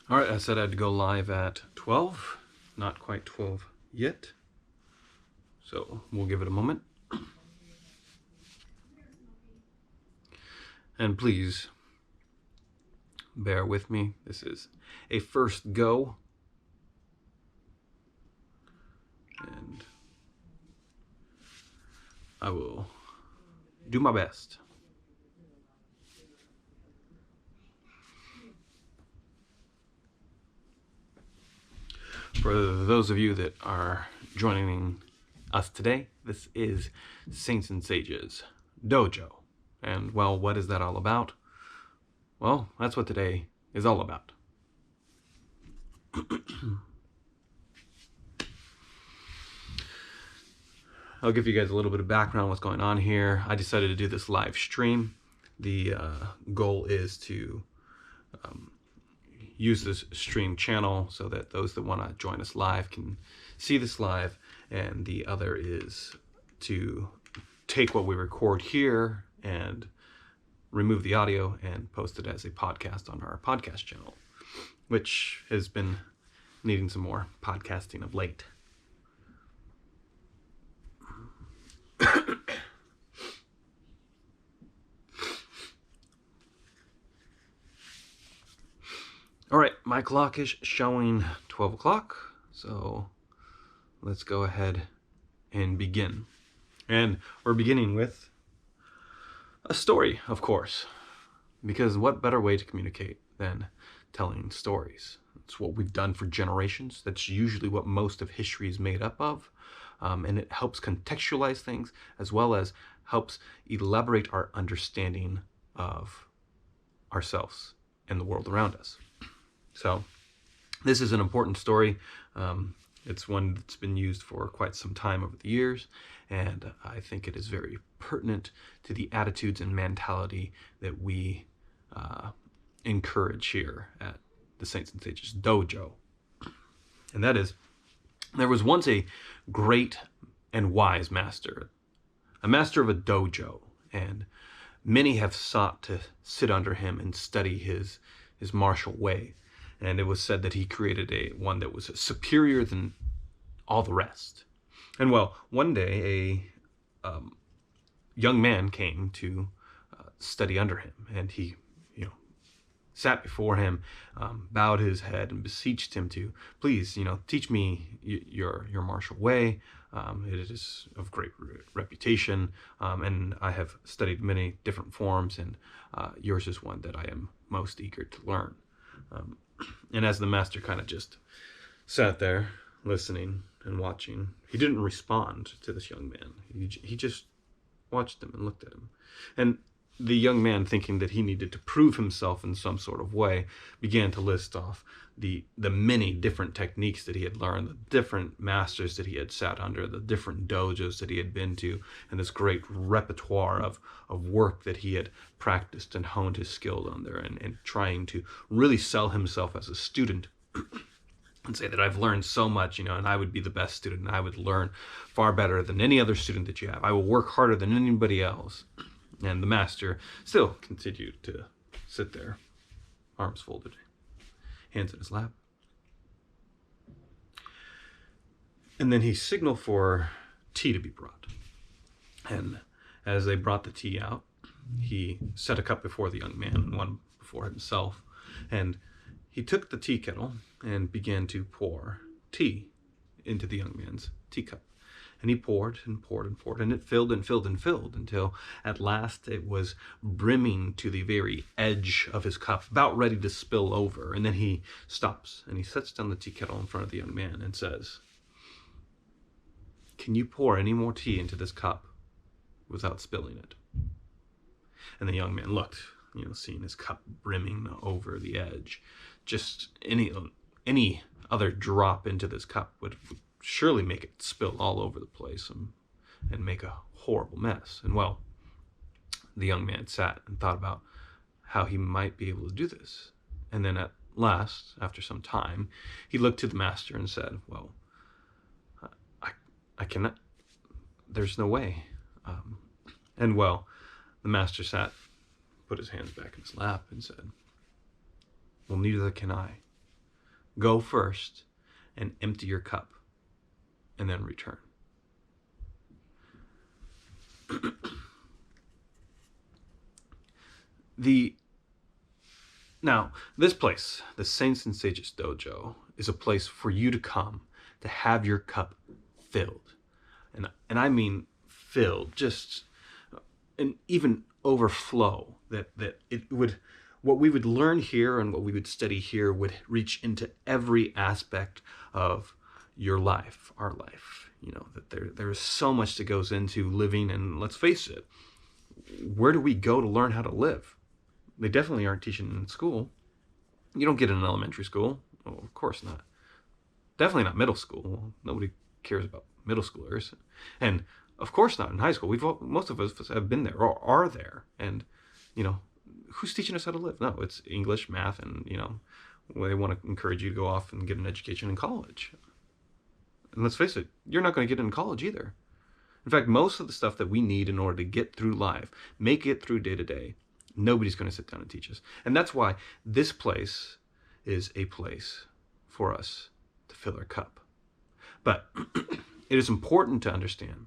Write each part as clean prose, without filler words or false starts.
All right, I said I'd go live at 12. Not quite 12 yet. So we'll give it a moment. And please bear with me. This is a first go. And I will do my best. For those of you that are joining us today, this is Saints and Sages Dojo. And, well, what is that all about? Well, that's what today is all about. I'll give you guys a little bit of background on what's going on here. I decided to do this live stream. The goal is to use this stream channel so that those that want to join us live can see this live, and the other is to take what we record here and remove the audio and post it as a podcast on our podcast channel, which has been needing some more podcasting of late. All right, my clock is showing 12 o'clock, so let's go ahead and begin. And we're beginning with a story, of course, because what better way to communicate than telling stories? It's what we've done for generations. That's usually what most of history is made up of, and it helps contextualize things as well as helps elaborate our understanding of ourselves and the world around us. So this is an important story. It's one that's been used for quite some time over the years, and I think it is very pertinent to the attitudes and mentality that we encourage here at the Saints and Sages Dojo. And that is, there was once a great and wise master, a master of a dojo, and many have sought to sit under him and study his martial way. And it was said that he created one that was superior than all the rest. And well, one day a young man came to study under him, and he, sat before him, bowed his head, and beseeched him to please, teach me your martial way. It is of great reputation, and I have studied many different forms, and yours is one that I am most eager to learn. And as the master kind of just sat there listening and watching, he didn't respond to this young man. He just watched him and looked at him. And the young man, thinking that he needed to prove himself in some sort of way, began to list off the many different techniques that he had learned, the different masters that he had sat under, the different dojos that he had been to, and this great repertoire of work that he had practiced and honed his skill on there, and trying to really sell himself as a student and say that I've learned so much, and I would be the best student, and I would learn far better than any other student that you have. I will work harder than anybody else. And the master still continued to sit there, arms folded, hands in his lap. And then he signaled for tea to be brought. And as they brought the tea out, he set a cup before the young man and one before himself. And he took the tea kettle and began to pour tea into the young man's teacup. And he poured and poured and poured, and it filled and filled and filled until at last it was brimming to the very edge of his cup, about ready to spill over. And then he stops and he sets down the tea kettle in front of the young man and says, "Can you pour any more tea into this cup without spilling it?" And the young man looked, seeing his cup brimming over the edge. Just any other drop into this cup would surely make it spill all over the place and make a horrible mess. And well, the young man sat and thought about how he might be able to do this. And then at last, after some time, he looked to the master and said, "Well, I cannot, there's no way. And well, the master put his hands back in his lap and said, well, neither can I. Go first and empty your cup, and then return. Now, this place, the Saints and Sages Dojo, is a place for you to come to have your cup filled. And I mean filled, just and even overflow, that it would, what we would learn here and what we would study here would reach into every aspect of your life, our life. You know, that there is so much that goes into living, and let's face it, where do we go to learn how to live? They definitely aren't teaching in school. You don't get it in elementary school. Oh, of course not. Definitely not middle school. Nobody cares about middle schoolers. And of course not in high school. Most of us have been there or are there. And, you know, who's teaching us how to live? No, it's English, math, and, you know, they want to encourage you to go off and get an education in college. And let's face it, you're not going to get it in college either. In fact, most of the stuff that we need in order to get through life, make it through day to day, nobody's going to sit down and teach us. And that's why this place is a place for us to fill our cup. But it is important to understand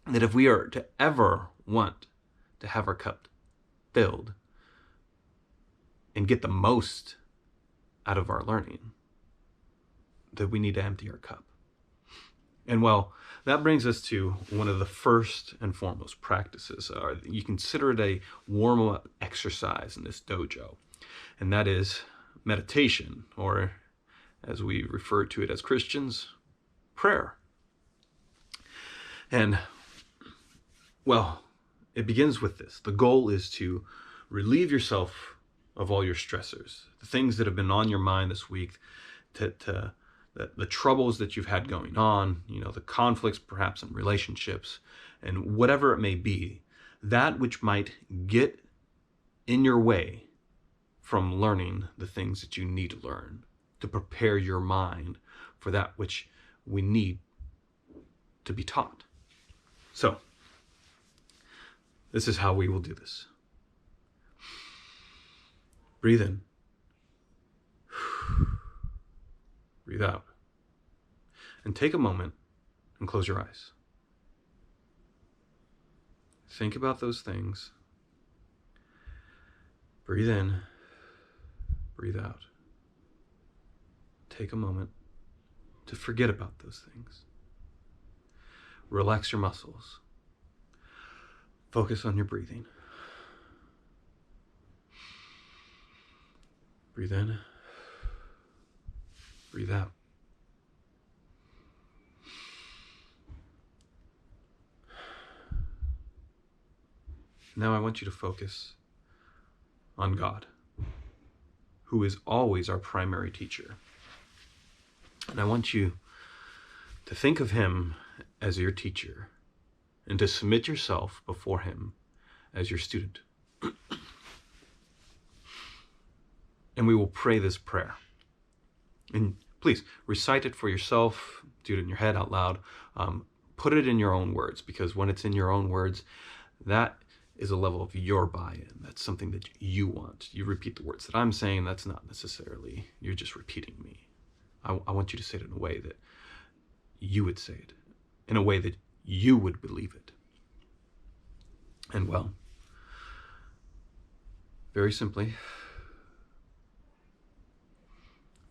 that if we are to ever want to have our cup filled and get the most out of our learning, that we need to empty our cup. And well, that brings us to one of the first and foremost practices. You consider it a warm-up exercise in this dojo, and that is meditation, or as we refer to it as Christians, prayer. And, well, it begins with this. The goal is to relieve yourself of all your stressors, the things that have been on your mind this week, the troubles that you've had going on, you know, the conflicts perhaps in relationships, and whatever it may be, that which might get in your way from learning the things that you need to learn to prepare your mind for that which we need to be taught. So, this is how we will do this. Breathe in. Breathe out. And take a moment and close your eyes. Think about those things. Breathe in. Breathe out. Take a moment to forget about those things. Relax your muscles. Focus on your breathing. Breathe in. Breathe out. Now I want you to focus on God, who is always our primary teacher. And I want you to think of him as your teacher and to submit yourself before him as your student. And we will pray this prayer. And please recite it for yourself, do it in your head out loud. Put it in your own words, because when it's in your own words, that is a level of your buy-in. That's something that you want. You repeat the words that I'm saying. That's not necessarily, you're just repeating me. I want you to say it in a way that you would say it, in a way that you would believe it. And well, very simply,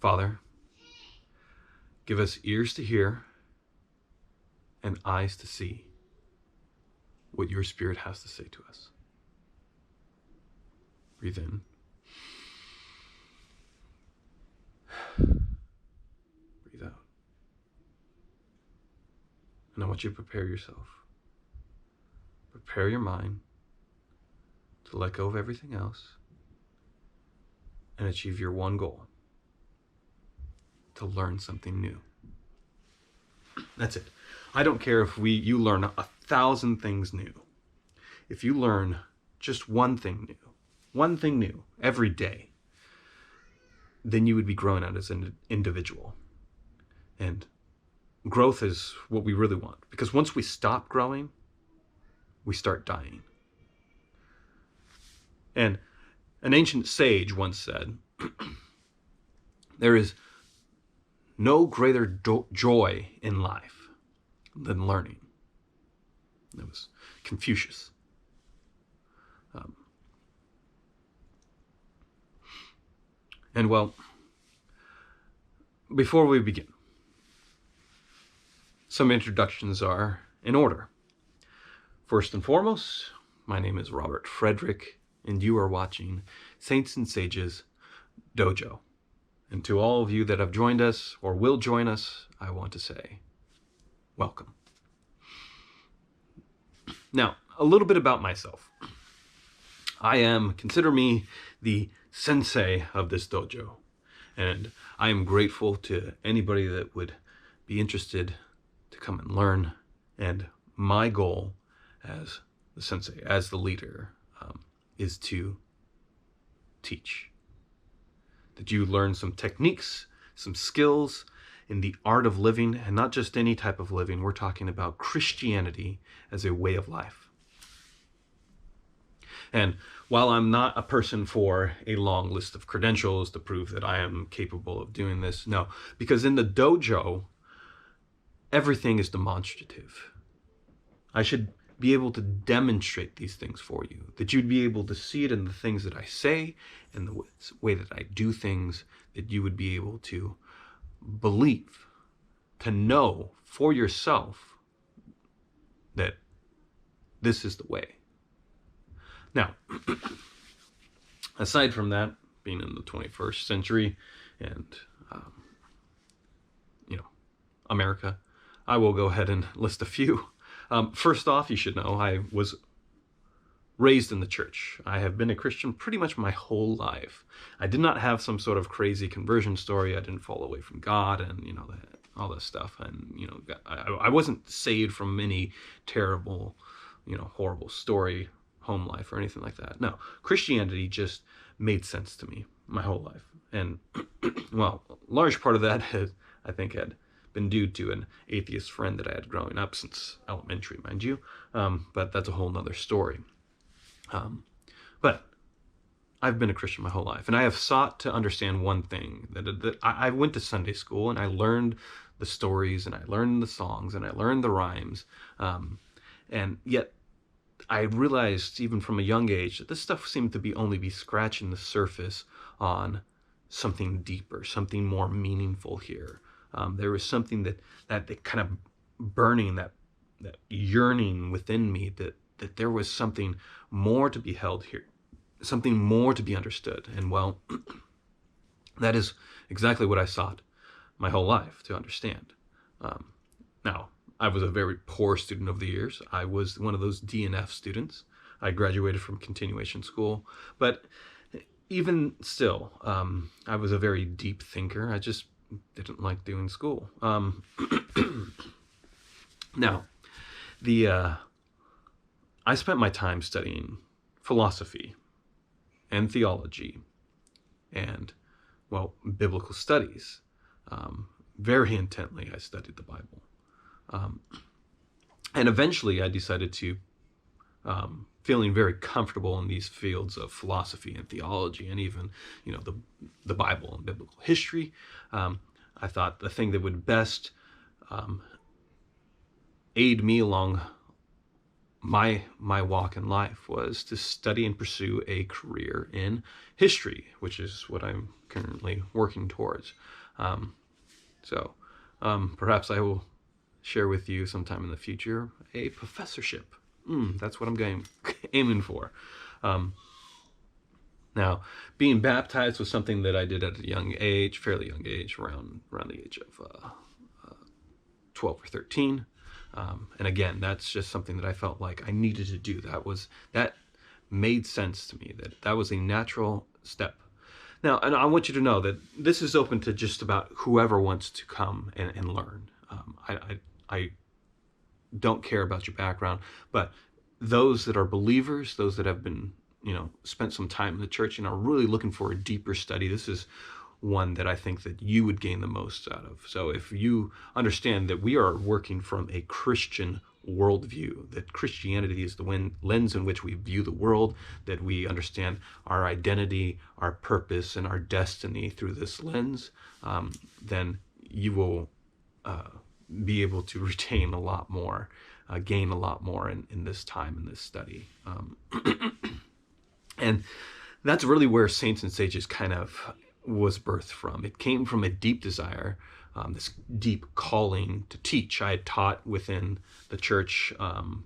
Father, give us ears to hear and eyes to see what your Spirit has to say to us. Breathe in. Breathe out. And I want you to prepare yourself. Prepare your mind to let go of everything else and achieve your one goal: to learn something new. That's it. I don't care if you learn 1,000 things new. If you learn just one thing new every day, then you would be growing out as an individual. And growth is what we really want. Because once we stop growing, we start dying. And an ancient sage once said, there is no greater joy in life than learning. That was Confucius. And well, before we begin, some introductions are in order. First and foremost, my name is Robert Frederick, and you are watching Saints and Sages Dojo. And to all of you that have joined us or will join us, I want to say, welcome. Now, a little bit about myself. Consider me the sensei of this dojo. And I am grateful to anybody that would be interested to come and learn. And my goal as the sensei, as the leader, is to teach. That you learn some techniques, some skills in the art of living, and not just any type of living. We're talking about Christianity as a way of life. And while I'm not a person for a long list of credentials to prove that I am capable of doing this, no, because in the dojo, everything is demonstrative. I should be able to demonstrate these things for you, that you'd be able to see it in the things that I say and the way that I do things, that you would be able to believe, to know for yourself that this is the way. Now, aside from that, being in the 21st century and, America, I will go ahead and list a few. First off, you should know I was raised in the church. I have been a Christian pretty much my whole life. I did not have some sort of crazy conversion story. I didn't fall away from God and, all that stuff. And, I wasn't saved from any terrible, horrible story, home life or anything like that. No, Christianity just made sense to me my whole life. And, well, a large part of that had been due to an atheist friend that I had growing up since elementary, mind you. But that's a whole nother story. But I've been a Christian my whole life, and I have sought to understand one thing, that I went to Sunday school and I learned the stories and I learned the songs and I learned the rhymes. And yet I realized even from a young age that this stuff seemed to only be scratching the surface on something deeper, something more meaningful here. There was something that kind of burning, that yearning within me, that there was something more to be held here, something more to be understood. And well, that is exactly what I sought my whole life to understand. Now, I was a very poor student over the years. I was one of those DNF students. I graduated from continuation school, but even still, I was a very deep thinker. I just didn't like doing school. Now, I spent my time studying philosophy and theology and, well, biblical studies. Very intently, I studied the Bible. And eventually I decided to, feeling very comfortable in these fields of philosophy and theology and even, the Bible and biblical history, I thought the thing that would best aid me along my walk in life was to study and pursue a career in history, which is what I'm currently working towards. So perhaps I will share with you sometime in the future a professorship. That's what I'm aiming for. Now, being baptized was something that I did at a young age, fairly young age, around the age of 12 or 13. And again, that's just something that I felt like I needed to do. That made sense to me, that was a natural step. Now, and I want you to know that this is open to just about whoever wants to come and learn. I don't care about your background, but those that are believers, those that have been, spent some time in the church and are really looking for a deeper study, this is one that I think that you would gain the most out of. So if you understand that we are working from a Christian worldview, that Christianity is the lens in which we view the world, that we understand our identity, our purpose, and our destiny through this lens, then you will be able to retain a lot more, gain a lot more in this time, in this study. And that's really where Saints and Sages kind of was birthed from. It came from a deep desire, this deep calling to teach. I had taught within the church,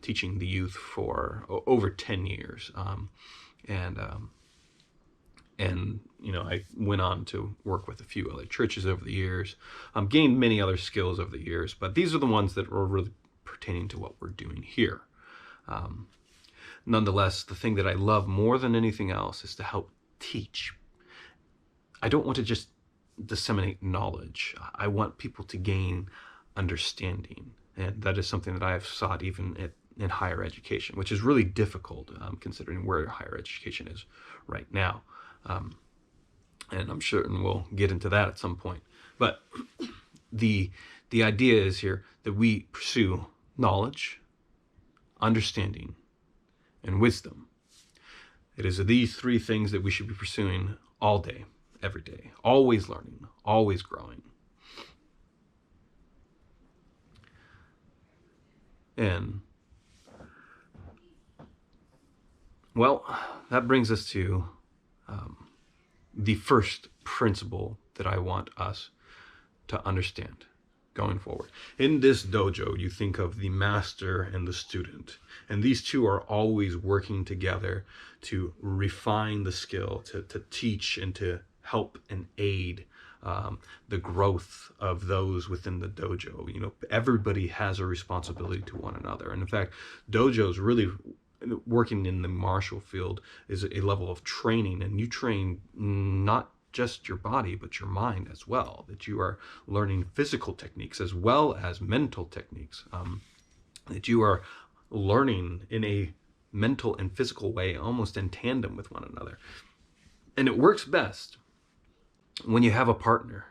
teaching the youth for over 10 years. And I went on to work with a few other churches over the years, gained many other skills over the years, but these are the ones that were really pertaining to what we're doing here. Nonetheless, the thing that I love more than anything else is to help teach. I don't want to just disseminate knowledge. I want people to gain understanding. And that is something that I have sought even in higher education, which is really difficult considering where higher education is right now. And I'm certain we'll get into that at some point. But the idea is here that we pursue knowledge, understanding, and wisdom. It is these three things that we should be pursuing all day, every day, always learning, always growing. And, well, that brings us to the first principle that I want us to understand going forward. In this dojo, you think of the master and the student, and these two are always working together to refine the skill, to teach and to help and aid the growth of those within the dojo. Everybody has a responsibility to one another. And in fact, dojos really, working in the martial field, is a level of training, and you train not just your body, but your mind as well, that you are learning physical techniques as well as mental techniques, that you are learning in a mental and physical way, almost in tandem with one another. And it works best when you have a partner,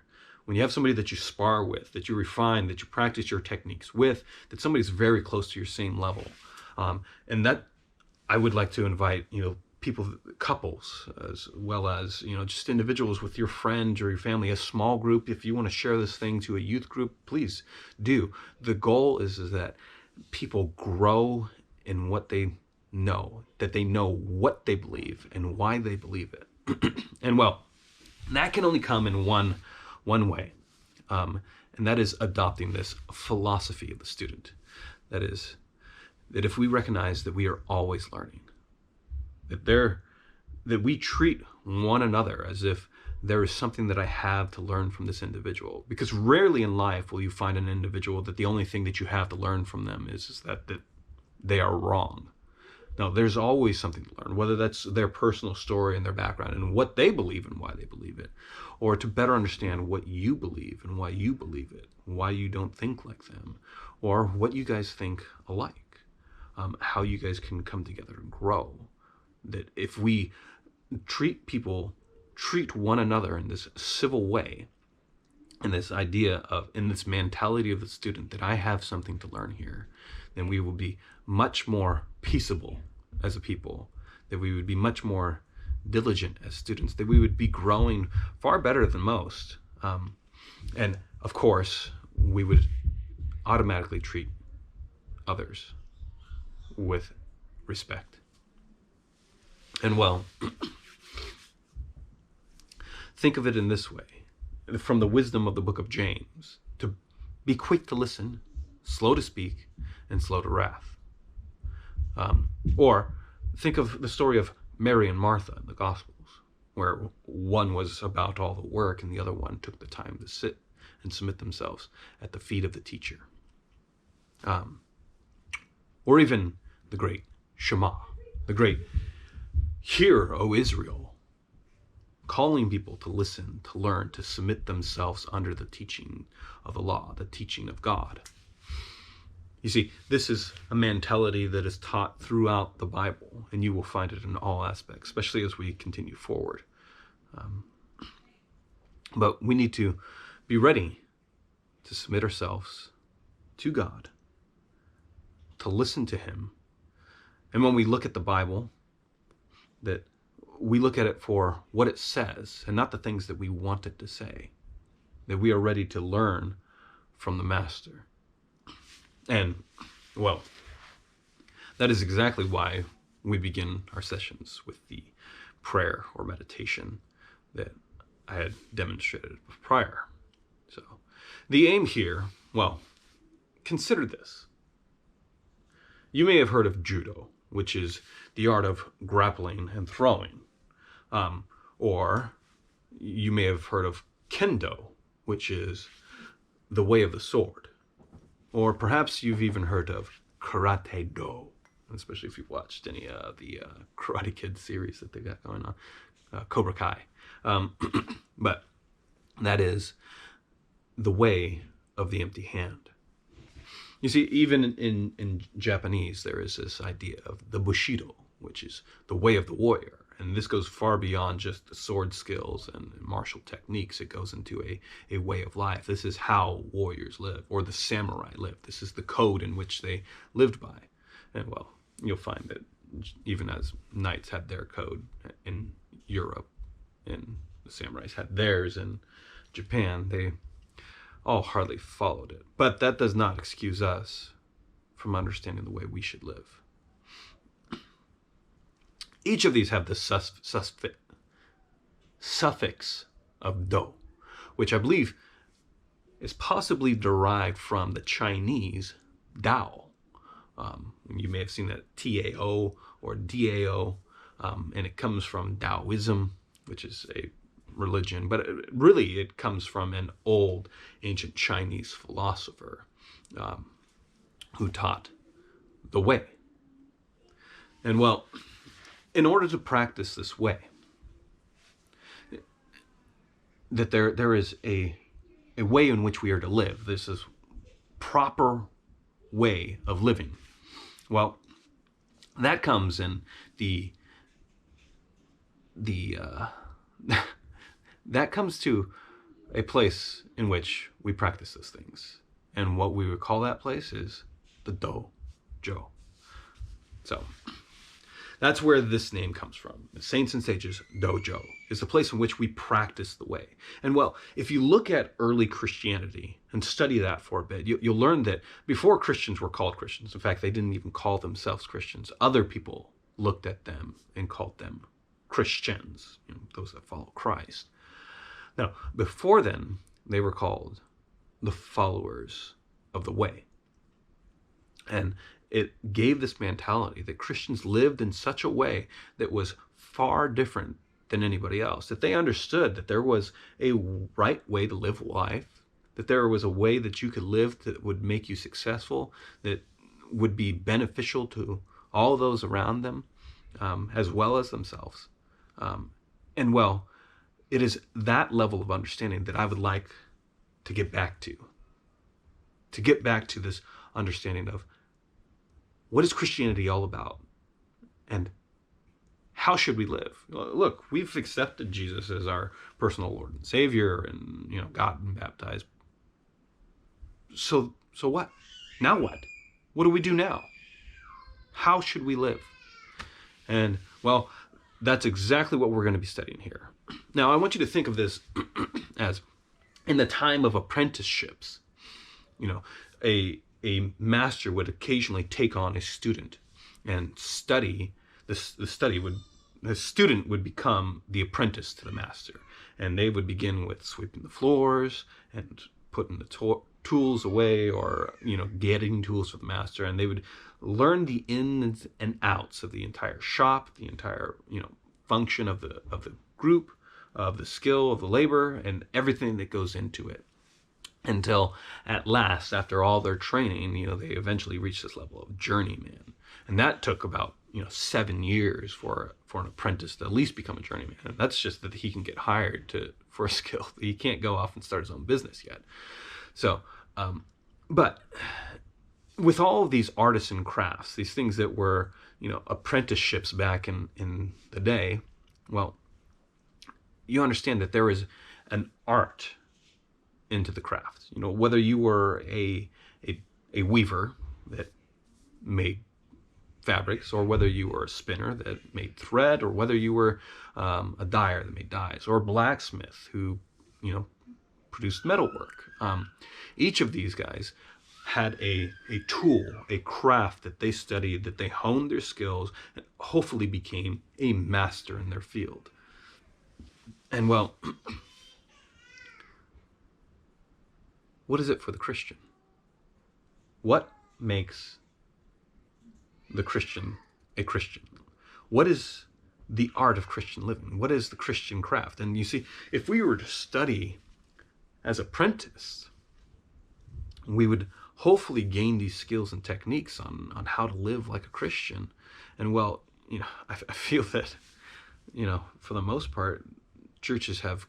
when you have somebody that you spar with, that you refine, that you practice your techniques with, that somebody's very close to your same level. And that I would like to invite, people, couples, as well as, just individuals with your friends or your family, a small group. If you want to share this thing to a youth group, please do. The goal is that people grow in what they know, that they know what they believe and why they believe it. And well, that can only come in one way, and that is adopting this philosophy of the student. That is, that if we recognize that we are always learning, that we treat one another as if there is something that I have to learn from this individual. Because rarely in life will you find an individual that the only thing that you have to learn from them is that they are wrong. No, there's always something to learn, whether that's their personal story and their background and what they believe and why they believe it, or to better understand what you believe and why you believe it, why you don't think like them, or what you guys think alike, how you guys can come together and grow. That if we treat one another in this civil way, in this idea of, in this mentality of the student, that I have something to learn here, then we will be much more peaceable as a people, that we would be much more diligent as students, that we would be growing far better than most. And of course, we would automatically treat others with respect. And well, think of it in this way, from the wisdom of the book of James, to be quick to listen, slow to speak, and slow to wrath. Or think of the story of Mary and Martha in the Gospels, where one was about all the work and the other one took the time to sit and submit themselves at the feet of the teacher. Or even the great Shema, the great "Hear, O Israel," calling people to listen, to learn, to submit themselves under the teaching of the law, the teaching of God. You see, this is a mentality that is taught throughout the Bible, and you will find it in all aspects, especially as we continue forward. But we need to be ready to submit ourselves to God, to listen to him. And when we look at the Bible, that we look at it for what it says and not the things that we want it to say, that we are ready to learn from the Master. And, well, that is exactly why we begin our sessions with the prayer or meditation that I had demonstrated prior. So, the aim here, well, consider this. You may have heard of judo, which is the art of grappling and throwing. Or you may have heard of kendo, which is the way of the sword. Or perhaps you've even heard of karate-do, especially if you've watched any of the Karate Kid series that they got going on, Cobra Kai. But that is the way of the empty hand. You see, even in Japanese, there is this idea of the Bushido, which is the way of the warrior. And this goes far beyond just the sword skills and martial techniques. It goes into a way of life. This is how warriors live, or the samurai lived. This is the code in which they lived by. And, well, you'll find that even as knights had their code in Europe, and the samurais had theirs in Japan, they all hardly followed it. But that does not excuse us from understanding the way we should live. Each of these have the suffix of do, which I believe is possibly derived from the Chinese Dao. You may have seen that Tao or Dao, and it comes from Taoism, which is a religion, but it comes from an old ancient Chinese philosopher who taught the way. And, well, in order to practice this way, that there is a way in which we are to live. This is proper way of living. Well, that comes in that comes to a place in which we practice those things. And what we would call that place is the Dojo. So, that's where this name comes from. The Saints and Sages Dojo is the place in which we practice the way. And, well, if you look at early Christianity and study that for a bit, you'll learn that before Christians were called Christians, in fact, they didn't even call themselves Christians. Other people looked at them and called them Christians, those that follow Christ. Now, before then, they were called the followers of the way. And it gave this mentality that Christians lived in such a way that was far different than anybody else, that they understood that there was a right way to live life, that there was a way that you could live that would make you successful, that would be beneficial to all those around them, as well as themselves. And, well, it is that level of understanding that I would like to get back to this understanding of what is Christianity all about, and how should we live? Look, we've accepted Jesus as our personal Lord and Savior, and gotten baptized. So what? Now what? What do we do now? How should we live? And, well, that's exactly what we're going to be studying here. Now, I want you to think of this as in the time of apprenticeships. A master would occasionally take on a student and study. The student would become the apprentice to the master, and they would begin with sweeping the floors and putting the tools away, or getting tools for the master, and they would learn the ins and outs of the entire shop, the entire function of the group, of the skill, of the labor, and everything that goes into it. Until at last, after all their training, they eventually reach this level of journeyman. And that took about 7 years for an apprentice to at least become a journeyman. And that's just that he can get hired for a skill. He can't go off and start his own business yet. So, but with all of these artisan crafts, these things that were apprenticeships back in the day, well, you understand that there is an art into the craft. You know, whether you were a weaver that made fabrics, or whether you were a spinner that made thread, or whether you were a dyer that made dyes, or a blacksmith who, you know, produced metalwork. Each of these guys had a tool, a craft that they studied, that they honed their skills, and hopefully became a master in their field. And well, what is it for the Christian? What makes the Christian a Christian? What is the art of Christian living? What is the Christian craft? And you see, if we were to study as apprentice, we would hopefully gain these skills and techniques on how to live like a Christian. And well, you know, I feel that, you know, for the most part, churches have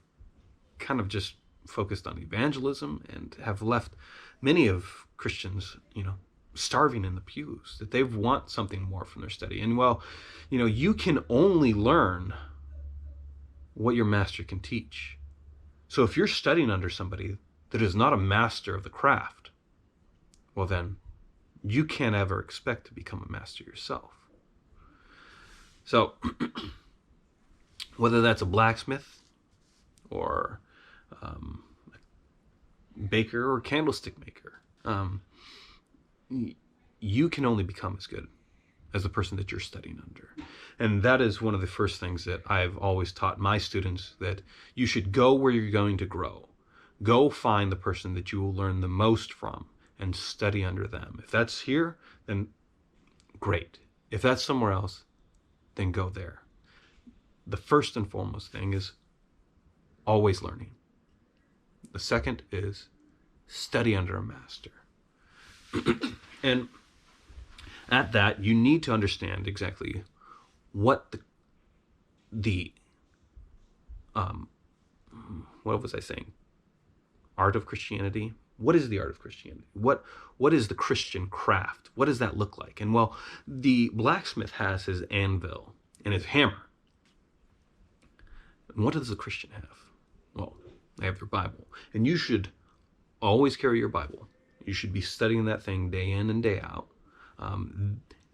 kind of just focused on evangelism and have left many of Christians, you know, starving in the pews, that they want something more from their study. And well, you know, you can only learn what your master can teach. So if you're studying under somebody that is not a master of the craft, well then, you can't ever expect to become a master yourself. So, whether that's a blacksmith, or baker, or candlestick maker, you can only become as good as the person that you're studying under. And that is one of the first things that I've always taught my students, that you should go where you're going to grow. Go find the person that you will learn the most from and study under them. If that's here, then great. If that's somewhere else, then go there. The first and foremost thing is always learning. The second is study under a master. And at that, you need to understand exactly what what was I saying? Art of Christianity. What is the art of Christianity? What is the Christian craft? What does that look like? And well, the blacksmith has his anvil and his hammer. And what does the Christian have? Well, they have their Bible. And you should always carry your Bible. You should be studying that thing day in and day out.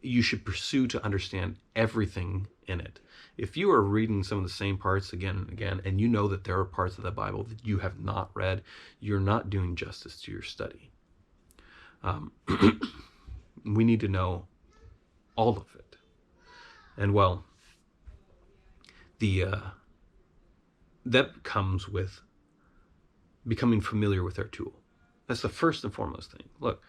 You should pursue to understand everything in it. If you are reading some of the same parts again and again, and you know that there are parts of the Bible that you have not read, you're not doing justice to your study. We need to know all of it. And well, that comes with becoming familiar with our tool. That's the first and foremost thing. Look,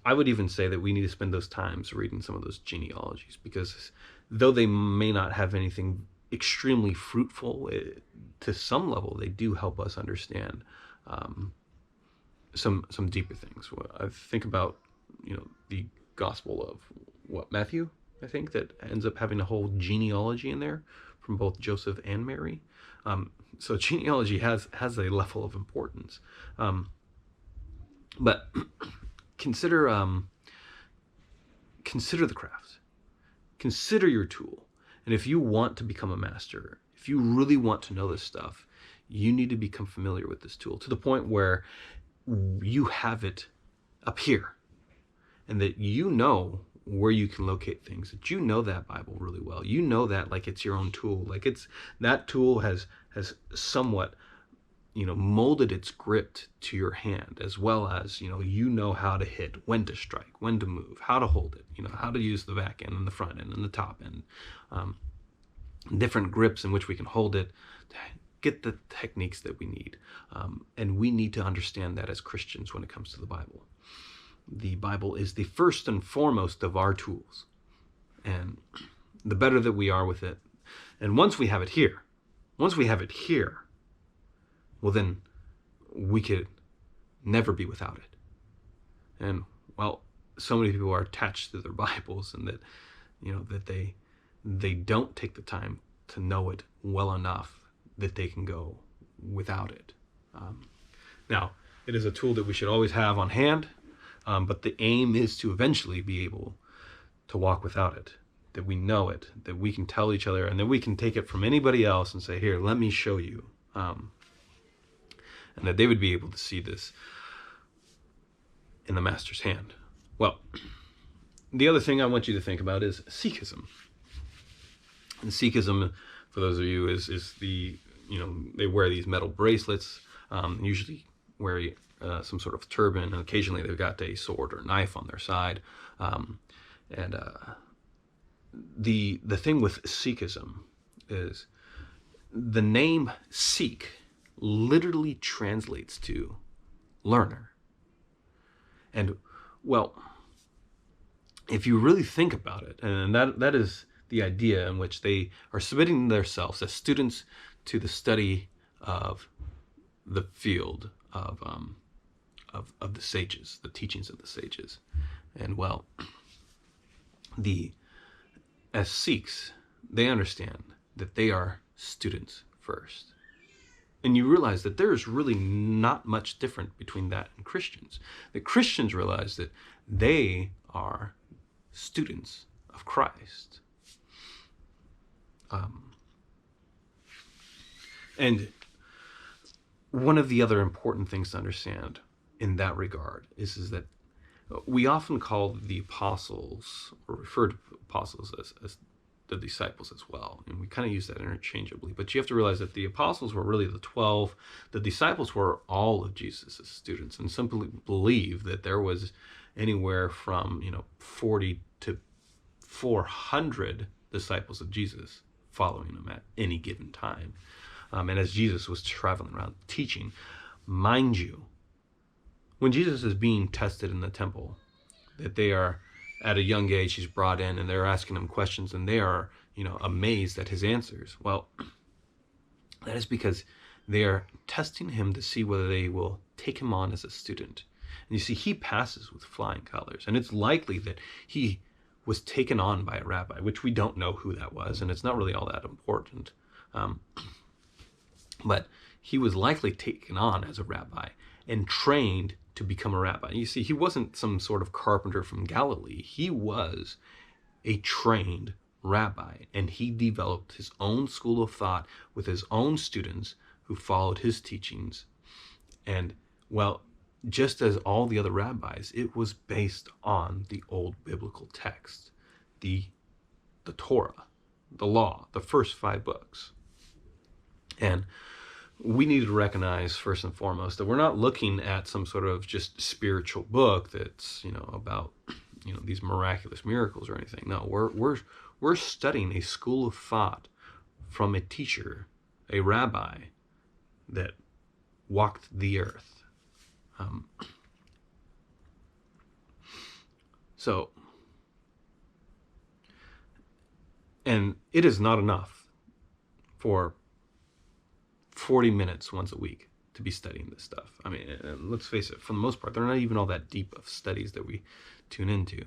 I would even say that we need to spend those times reading some of those genealogies, because though they may not have anything extremely fruitful, to some level, they do help us understand some deeper things. I think about, you know, the Gospel of Matthew, I think, that ends up having a whole genealogy in there from both Joseph and Mary. So genealogy has a level of importance. But consider the craft. Consider your tool. And if you want to become a master, if you really want to know this stuff, you need to become familiar with this tool to the point where you have it up here, and that you know where you can locate things, that you know that Bible really well. You know that like it's your own tool. Like that tool has somewhat, you know, molded its grip to your hand, as well as, you know how to hit, when to strike, when to move, how to hold it, how to use the back end and the front end and the top end, different grips in which we can hold it to get the techniques that we need. And we need to understand that as Christians when it comes to the Bible. The Bible is the first and foremost of our tools. And the better that we are with it, and once we have it here, well, then we could never be without it. And well, so many people are attached to their Bibles, and that, that they don't take the time to know it well enough that they can go without it. Now, it is a tool that we should always have on hand, but the aim is to eventually be able to walk without it, that we know it, that we can tell each other, and that we can take it from anybody else and say, here, let me show you. and that they would be able to see this in the master's hand. Well, the other thing I want you to think about is Sikhism. And Sikhism, for those of you, is the, they wear these metal bracelets, usually wear some sort of turban, and occasionally they've got a sword or knife on their side. The thing with Sikhism is the name Sikh literally translates to learner. And, well, if you really think about it, and that is the idea in which they are submitting themselves as students to the study of the field of the sages, the teachings of the sages. And, well, as Sikhs, they understand that they are students first. And you realize that there is really not much different between that and Christians. The Christians realize that they are students of Christ. And one of the other important things to understand in that regard is that we often call the apostles, or refer to apostles as the disciples as well. And we kind of use that interchangeably. But you have to realize that the apostles were really the 12. The disciples were all of Jesus' students, and simply believe that there was anywhere from 40 to 400 disciples of Jesus following him at any given time. And as Jesus was traveling around teaching, mind you, when Jesus is being tested in the temple, that they are at a young age, he's brought in and they're asking him questions, and they are, amazed at his answers. Well, that is because they are testing him to see whether they will take him on as a student. And you see, he passes with flying colors, and it's likely that he was taken on by a rabbi, which we don't know who that was, and it's not really all that important. But he was likely taken on as a rabbi and trained to become a rabbi. You see, he wasn't some sort of carpenter from Galilee. He was a trained rabbi, and he developed his own school of thought with his own students who followed his teachings. And, well, just as all the other rabbis, it was based on the old biblical text, the Torah, the law, the first 5 books. And we need to recognize, first and foremost, that we're not looking at some sort of just spiritual book that's, about, these miraculous miracles or anything. No, we're studying a school of thought from a teacher, a rabbi that walked the earth. And it is not enough for 40 minutes once a week to be studying this stuff. I mean, let's face it, for the most part, they're not even all that deep of studies that we tune into.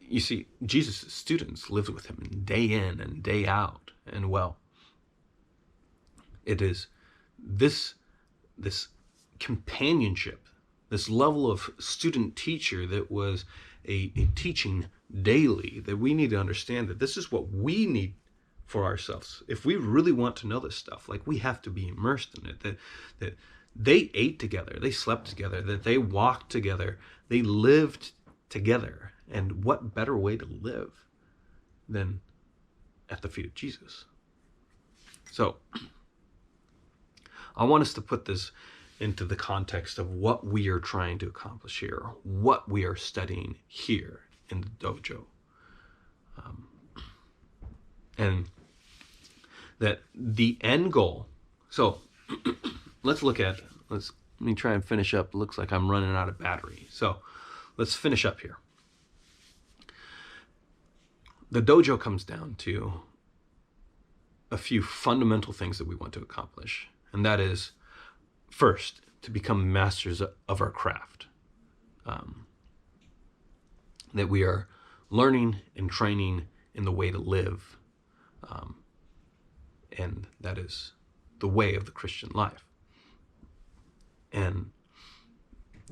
You see, Jesus' students lived with him day in and day out. And, well, it is this companionship, this level of student-teacher that was a teaching daily, that we need to understand that this is what we need for ourselves. If we really want to know this stuff, like, we have to be immersed in it, that they ate together, they slept together, that they walked together, they lived together. And what better way to live than at the feet of Jesus? So I want us to put this into the context of what we are trying to accomplish here, what we are studying here in the dojo. And that the end goal, so let me try and finish up. It looks like I'm running out of battery. So let's finish up here. The dojo comes down to a few fundamental things that we want to accomplish. And that is, first, to become masters of our craft. That we are learning and training in the way to live. And that is the way of the Christian life. And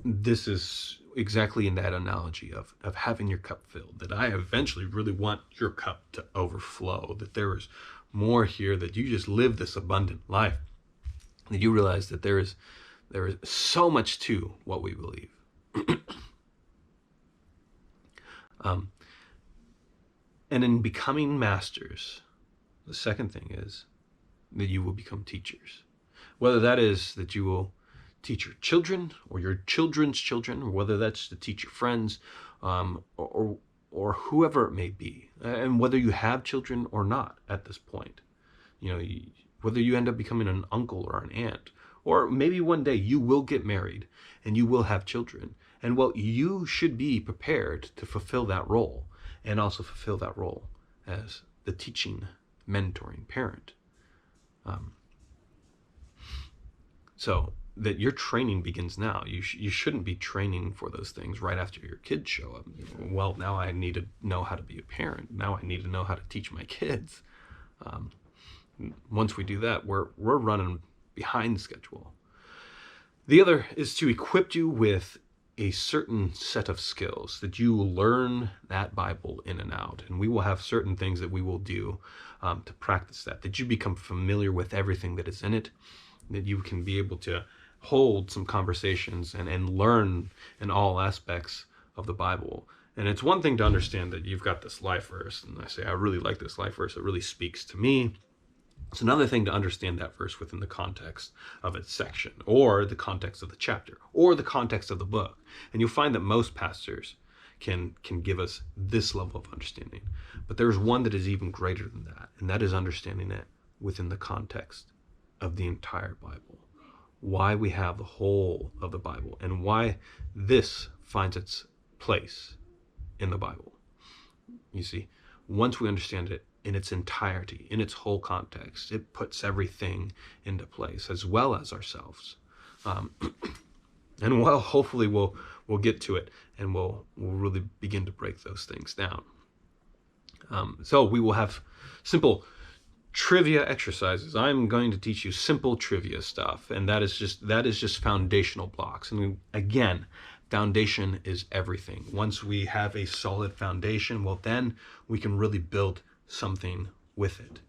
this is exactly in that analogy of having your cup filled, that I eventually really want your cup to overflow, that there is more here, that you just live this abundant life. that you realize that there is so much to what we believe. And in becoming masters, the second thing is that you will become teachers. Whether that is that you will teach your children or your children's children, or whether that's to teach your friends, or whoever it may be, and whether you have children or not at this point, whether you end up becoming an uncle or an aunt, or maybe one day you will get married and you will have children, and well, you should be prepared to fulfill that role, and also fulfill that role as the teaching, mentoring parent. So that your training begins now. You shouldn't be training for those things right after your kids show up. Well, now I need to know how to be a parent. Now I need to know how to teach my kids. Once we do that, we're running behind schedule. The other is to equip you with a certain set of skills that you will learn that Bible in and out. And we will have certain things that we will do to practice that you become familiar with everything that is in it, that you can be able to hold some conversations and learn in all aspects of the Bible. And it's one thing to understand that you've got this life verse, and I say, I really like this life verse, it really speaks to me. It's another thing to understand that verse within the context of its section, or the context of the chapter, or the context of the book. And you'll find that most pastors can give us this level of understanding. But there's one that is even greater than that, and that is understanding it within the context of the entire Bible. Why we have the whole of the Bible, and why this finds its place in the Bible. You see, once we understand it in its entirety, in its whole context, it puts everything into place, as well as ourselves. And well, hopefully we'll get to it, and we'll really begin to break those things down. So we will have simple trivia exercises. I'm going to teach you simple trivia stuff, and that is just foundational blocks. And again, foundation is everything. Once we have a solid foundation, well, then we can really build something with it.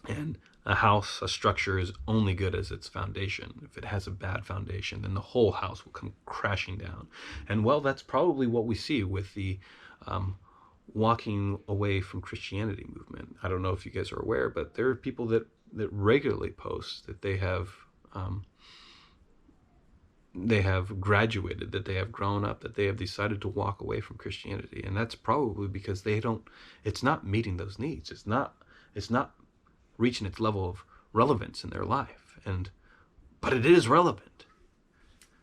And a house, a structure, is only good as its foundation. If it has a bad foundation, then the whole house will come crashing down. And well, that's probably what we see with the walking away from Christianity movement. I don't know if you guys are aware, but there are people that regularly post that they have graduated, that they have grown up, that they have decided to walk away from Christianity. And that's probably because it's not meeting those needs. It's not reaching its level of relevance in their life. But it is relevant.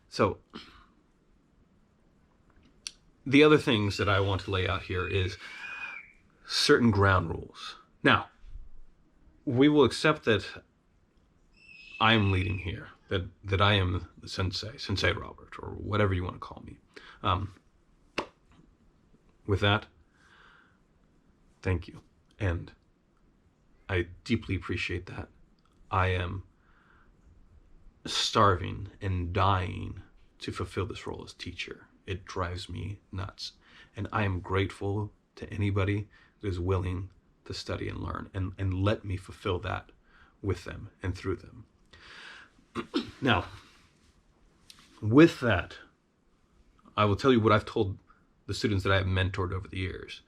So the other things that I want to lay out here is certain ground rules. Now, we will accept that I am leading here, that I am the Sensei Robert, or whatever you want to call me. With that, thank you. And I deeply appreciate that. I am starving and dying to fulfill this role as teacher. It drives me nuts. And I am grateful to anybody who is willing to study and learn, and let me fulfill that with them and through them. Now, with that, I will tell you what I've told the students that I have mentored over the years.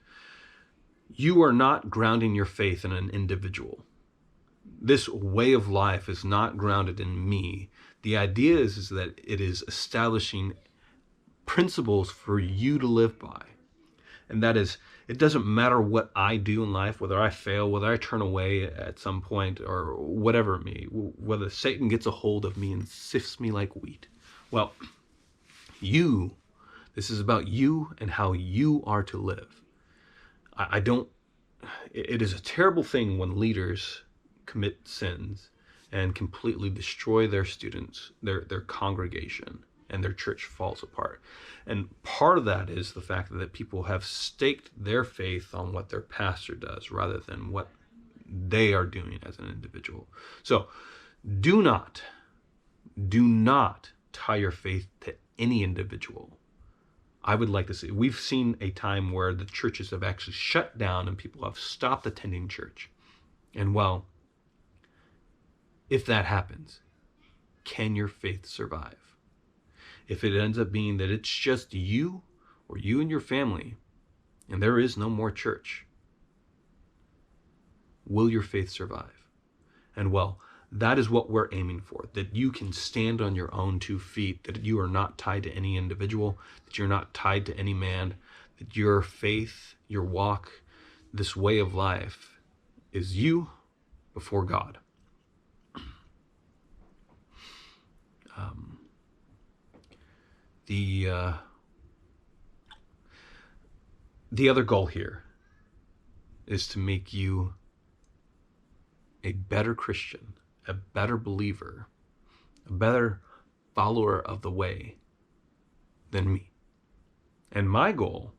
You are not grounding your faith in an individual. This way of life is not grounded in me. The idea is that it is establishing principles for you to live by. And that is, it doesn't matter what I do in life, whether I fail, whether I turn away at some point, or whatever it may, whether Satan gets a hold of me and sifts me like wheat. Well, this is about you and how you are to live. It is a terrible thing when leaders commit sins and completely destroy their students, their congregation, and their church falls apart. And part of that is the fact that people have staked their faith on what their pastor does rather than what they are doing as an individual. So do not tie your faith to any individual. I would like to see, we've seen a time where the churches have actually shut down and people have stopped attending church. And well, if that happens, can your faith survive? If it ends up being that it's just you or you and your family, and there is no more church, will your faith survive? And well, that is what we're aiming for, that you can stand on your own 2 feet, that you are not tied to any individual, that you're not tied to any man, that your faith, your walk, this way of life is you before God. The other goal here is to make you a better Christian, a better believer, a better follower of the way than me. And my goal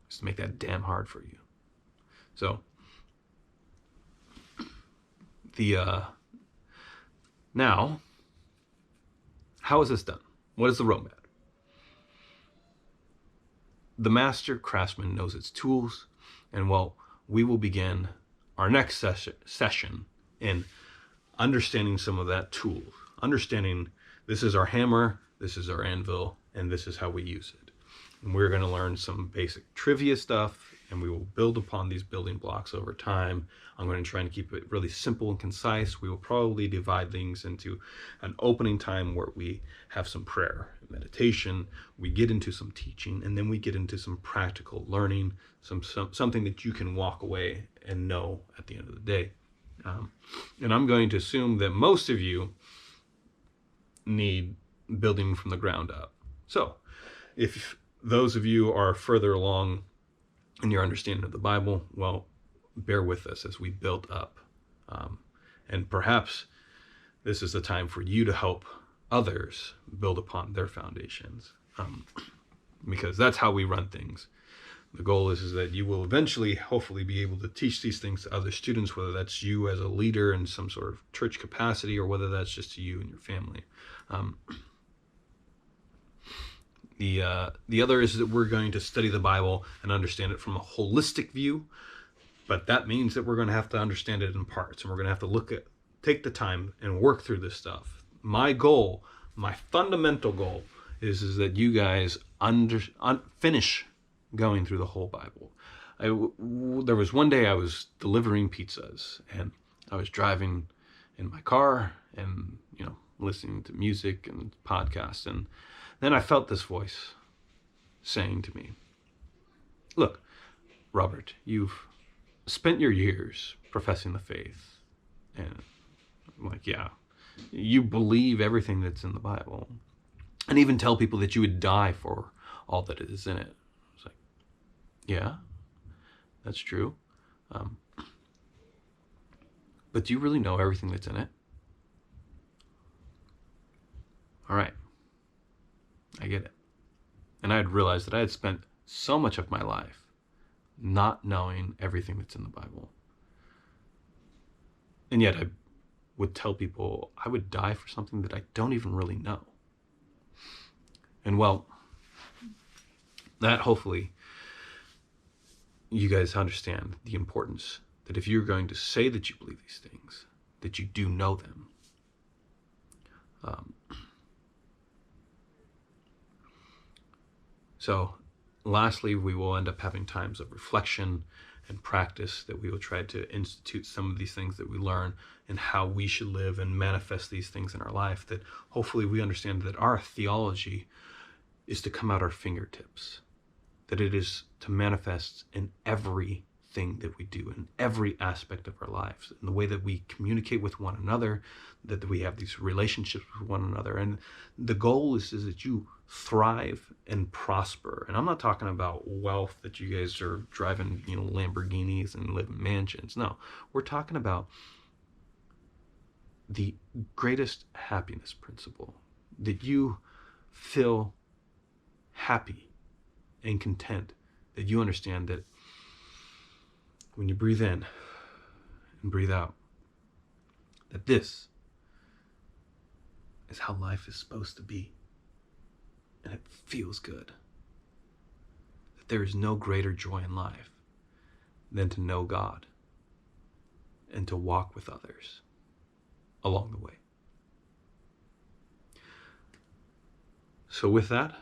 is to make that damn hard for you. So, now, how is this done? What is the roadmap? The master craftsman knows its tools, and well, we will begin our next session in understanding some of that tool. Understanding this is our hammer, this is our anvil, and this is how we use it. And we're going to learn some basic trivia stuff, and we will build upon these building blocks over time. I'm going to try and keep it really simple and concise. We will probably divide things into an opening time where we have some prayer, meditation, we get into some teaching, and then we get into some practical learning, something that you can walk away and know at the end of the day. And I'm going to assume that most of you need building from the ground up. So if those of you are further along in your understanding of the Bible, well, bear with us as we build up. And perhaps this is the time for you to help others build upon their foundations, because that's how we run things. The goal is that you will eventually, hopefully, be able to teach these things to other students, whether that's you as a leader in some sort of church capacity or whether that's just to you and your family. The other is that we're going to study the Bible and understand it from a holistic view, but that means that we're going to have to understand it in parts, and we're going to have to take the time and work through this stuff. My goal, my fundamental goal, is that you guys finish going through the whole Bible. There was one day I was delivering pizzas, and I was driving in my car and listening to music and podcasts, and then I felt this voice saying to me, "Look, Robert, you've spent your years professing the faith." And I'm like, "Yeah, you believe everything that's in the Bible, and even tell people that you would die for all that is in it." I was like, "Yeah, that's true. But do you really know everything that's in it?" All right, I get it. And I had realized that I had spent so much of my life not knowing everything that's in the Bible. And yet I would tell people I would die for something that I don't even really know. And well, that hopefully you guys understand the importance that if you're going to say that you believe these things, that you do know them. So lastly, we will end up having times of reflection and practice, that we will try to institute some of these things that we learn and how we should live and manifest these things in our life, that hopefully we understand that our theology is to come out our fingertips, that it is to manifest in everything that we do, in every aspect of our lives, in the way that we communicate with one another, that we have these relationships with one another. And the goal is that you thrive and prosper. And I'm not talking about wealth, that you guys are driving, Lamborghinis and live in mansions. No, we're talking about the greatest happiness principle, that you feel happy and content, that you understand that when you breathe in and breathe out, that this is how life is supposed to be. And it feels good. That there is no greater joy in life than to know God and to walk with others along the way. So with that,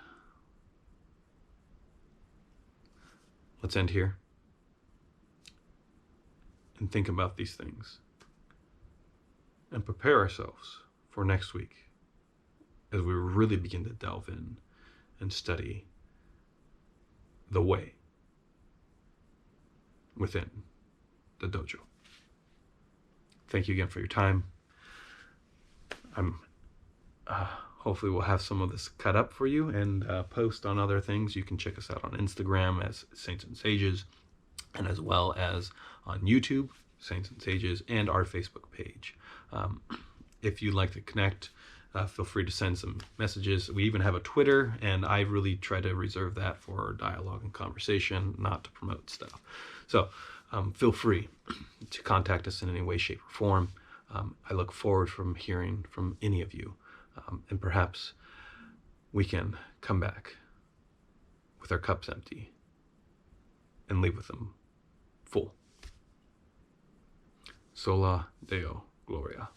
let's end here and think about these things and prepare ourselves for next week as we really begin to delve in and study the way within the dojo. Thank you again for your time. Hopefully we'll have some of this cut up for you and post on other things. You can check us out on Instagram as Saints and Sages, and as well as on YouTube, Saints and Sages, and our Facebook page. If you'd like to connect, feel free to send some messages. We even have a Twitter, and I really try to reserve that for dialogue and conversation, not to promote stuff. So feel free to contact us in any way, shape, or form. I look forward from hearing from any of you, and perhaps we can come back with our cups empty and leave with them full. Sola Deo Gloria.